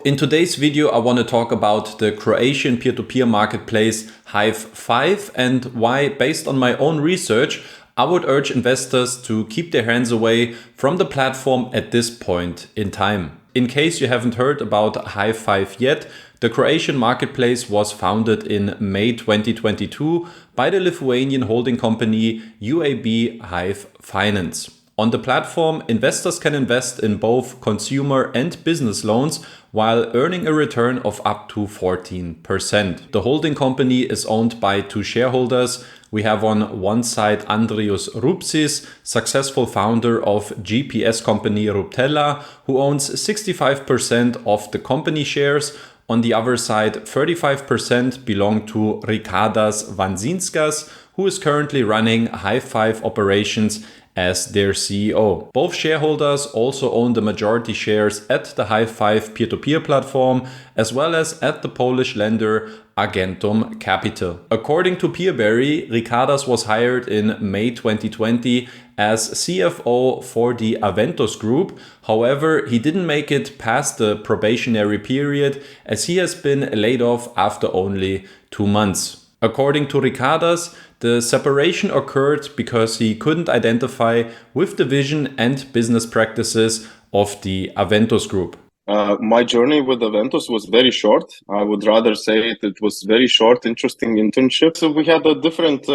In today's video, I want to talk about the Croatian peer-to-peer marketplace Hive5 and why, based on my own research, I would urge investors to keep their hands away from the platform at this point in time. In case you haven't heard about Hive5 yet, the Croatian marketplace was founded in May 2022 by the Lithuanian holding company UAB Hive Finance. On the platform, investors can invest in both consumer and business loans while earning a return of up to 14%. The holding company is owned by two shareholders. We have on one side Andrius Rupsis, successful founder of GPS company Ruptela, who owns 65% of the company shares. On the other side, 35% belong to Rikardas Vanzinskas, who is currently running Hive5 operations as their CEO. Both shareholders also own the majority shares at the Hive5 peer-to-peer platform, as well as at the Polish lender Argentum Capital. According to Peerberry, Rikardas was hired in May 2020 as CFO for the Aventus Group. However, he didn't make it past the probationary period as he has been laid off after only 2 months. According to Rikardas, the separation occurred because he couldn't identify with the vision and business practices of the Aventus Group. My journey with Aventus was very short. I would rather say it was very short, interesting internship. So we had a different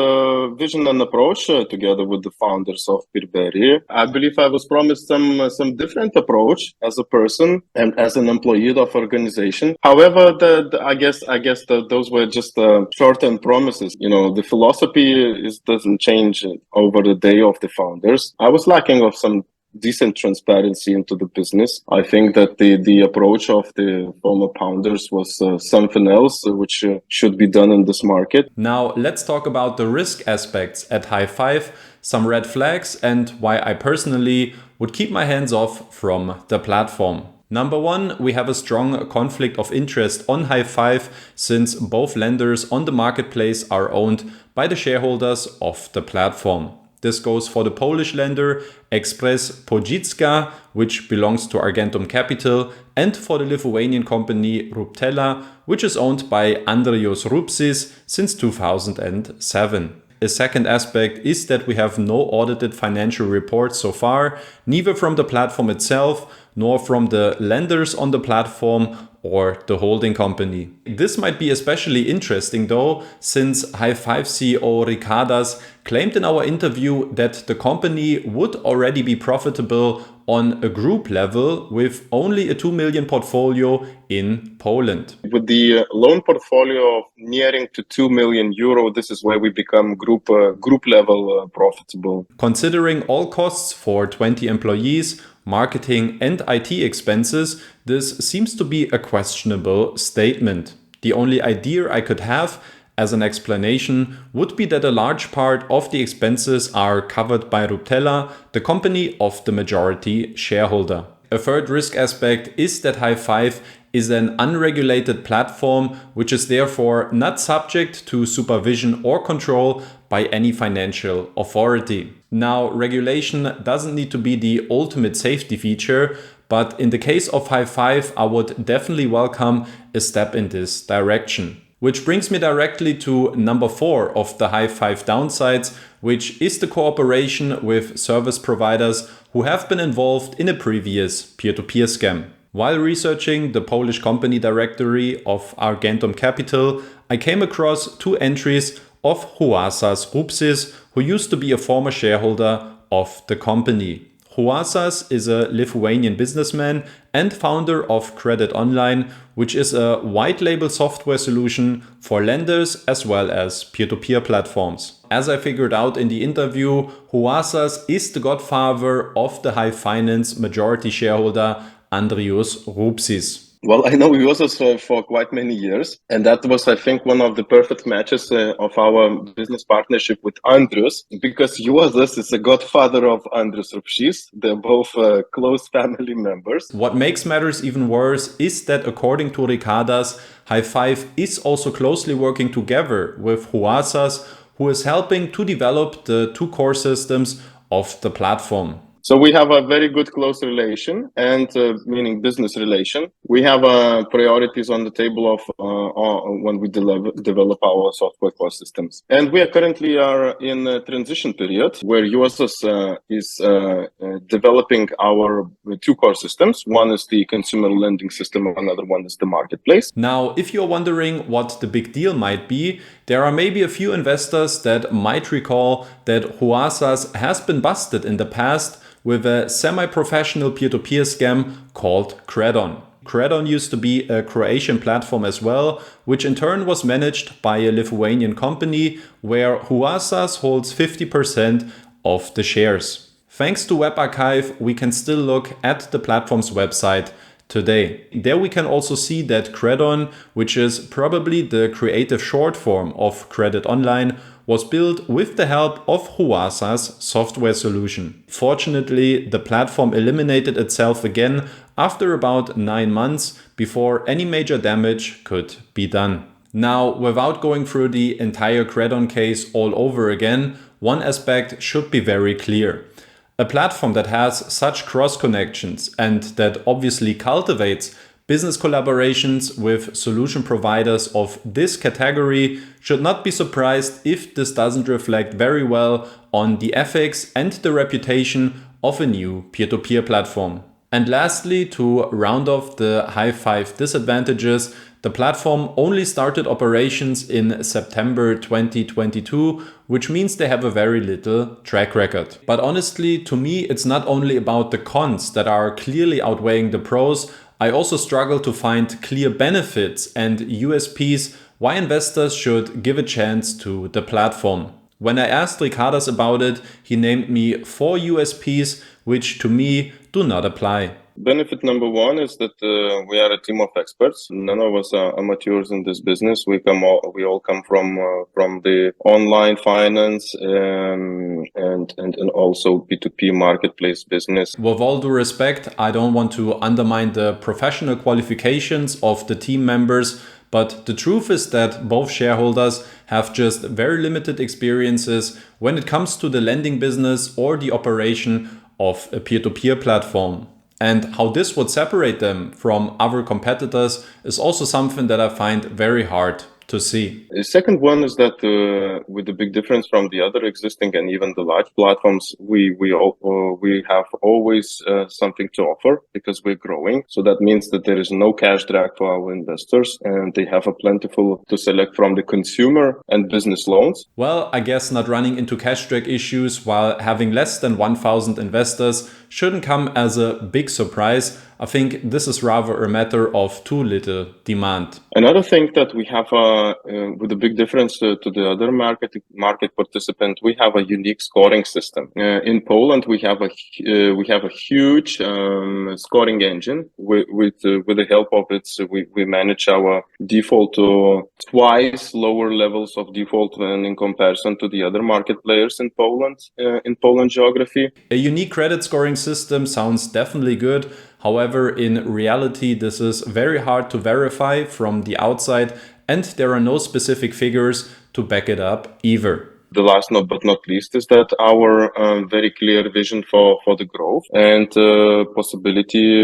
vision and approach together with the founders of Peerberry. I believe I was promised some different approach as a person and as an employee of organization. However, I guess those were just short-term promises. You know, the philosophy doesn't change over the day of the founders. I was lacking of some decent transparency into the business. I think that the approach of the former founders was something else which should be done in this market. Now let's talk about the risk aspects at Hive5, some red flags, and why I personally would keep my hands off from the platform. Number one, we have a strong conflict of interest on Hive5 since both lenders on the marketplace are owned by the shareholders of the platform. This goes for the Polish lender Express Pożyczka, which belongs to Argentum Capital, and for the Lithuanian company Ruptela, which is owned by Andrius Rupsis since 2007. A second aspect is that we have no audited financial reports so far, neither from the platform itself nor from the lenders on the platform or the holding company. This might be especially interesting though, since Hive5 CEO Rikardas claimed in our interview that the company would already be profitable on a group level with only a 2 million portfolio in Poland. With the loan portfolio nearing to 2 million euro, this is where we become group level profitable. Considering all costs for 20 employees, marketing and IT expenses, this seems to be a questionable statement. The only idea I could have as an explanation would be that a large part of the expenses are covered by Ruptela, the company of the majority shareholder. A third risk aspect is that Hive5 is an unregulated platform, which is therefore not subject to supervision or control by any financial authority. Now, regulation doesn't need to be the ultimate safety feature, but in the case of Hive5, I would definitely welcome a step in this direction. Which brings me directly to number 4 of the Hive5 downsides, which is the cooperation with service providers who have been involved in a previous peer-to-peer scam. While researching the Polish company directory of Argentum Capital, I came across 2 entries of Huasas Rupsis, who used to be a former shareholder of the company. Huasas is a Lithuanian businessman and founder of Credit Online, which is a white label software solution for lenders as well as peer-to-peer platforms. As I figured out in the interview, Huasas is the godfather of the Hive Finance majority shareholder Andrius Rupsis. Well, I know Juozas for quite many years, and that was, I think, one of the perfect matches of our business partnership with Andrius, because Juozas is the godfather of Andrius Rupsis. They're both close family members. What makes matters even worse is that, according to Rikardas, Hive5 is also closely working together with Huasas, who is helping to develop the 2 core systems of the platform. So we have a very good close relation, and meaning business relation. We have priorities on the table of when we develop our software core systems. And we are currently in a transition period where USS is developing our two core systems. One is the consumer lending system, another one is the marketplace. Now, if you're wondering what the big deal might be, there are maybe a few investors that might recall that Huasas has been busted in the past with a semi-professional peer-to-peer scam called Credon. Credon used to be a Croatian platform as well, which in turn was managed by a Lithuanian company where Huasas holds 50% of the shares. Thanks to Web Archive, we can still look at the platform's website today. There we can also see that Credon, which is probably the creative short form of Credit Online, was built with the help of Huasa's software solution. Fortunately, the platform eliminated itself again after about 9 months before any major damage could be done. Now, without going through the entire Credon case all over again, one aspect should be very clear. A platform that has such cross connections and that obviously cultivates business collaborations with solution providers of this category should not be surprised if this doesn't reflect very well on the ethics and the reputation of a new peer-to-peer platform. And lastly, to round off the high 5 disadvantages, the platform only started operations in September 2022, which means they have a very little track record. But honestly, to me, it's not only about the cons that are clearly outweighing the pros. I also struggle to find clear benefits and USPs why investors should give a chance to the platform. When I asked Ricardas about it, he named me 4 USPs, which to me do not apply. Benefit number one is that we are a team of experts. None of us are amateurs in this business. We all come from the online finance and also P2P marketplace business. With all due respect, I don't want to undermine the professional qualifications of the team members, but the truth is that both shareholders have just very limited experiences when it comes to the lending business or the operation of a peer-to-peer platform. And how this would separate them from other competitors is also something that I find very hard to see. The second one is that with the big difference from the other existing and even the large platforms, we have always something to offer because we're growing. So that means that there is no cash drag for our investors and they have a plentiful to select from the consumer and business loans. Well, I guess not running into cash drag issues while having less than 1,000 investors shouldn't come as a big surprise. I think this is rather a matter of too little demand. Another thing that we have with a big difference to the other market participant, we have a unique scoring system. In Poland, we have a huge scoring engine. With the help of it, we manage our default to twice lower levels of default than in comparison to the other market players in Poland geography. A unique credit scoring system sounds definitely good. However, in reality, this is very hard to verify from the outside, and there are no specific figures to back it up either. The last but not least is that our very clear vision for the growth and possibility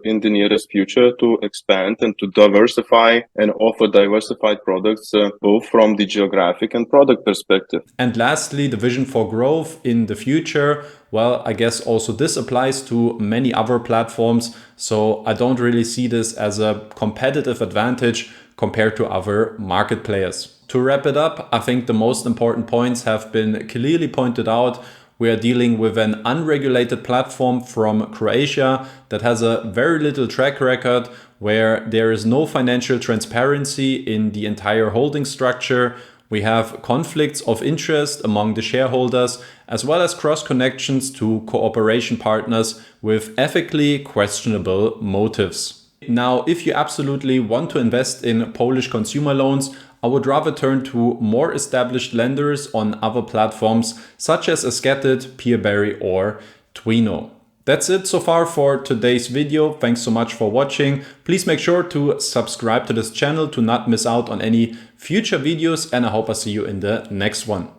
in the nearest future to expand and to diversify and offer diversified products both from the geographic and product perspective. And lastly, the vision for growth in the future. Well, I guess also this applies to many other platforms. So I don't really see this as a competitive advantage compared to other market players. To wrap it up, I think the most important points have been clearly pointed out. We are dealing with an unregulated platform from Croatia that has a very little track record, where there is no financial transparency in the entire holding structure. We have conflicts of interest among the shareholders, as well as cross connections to cooperation partners with ethically questionable motives. Now, if you absolutely want to invest in Polish consumer loans, I would rather turn to more established lenders on other platforms such as Esketit, Peerberry or Twino. That's it so far for today's video. Thanks so much for watching. Please make sure to subscribe to this channel to not miss out on any future videos, and I hope I see you in the next one.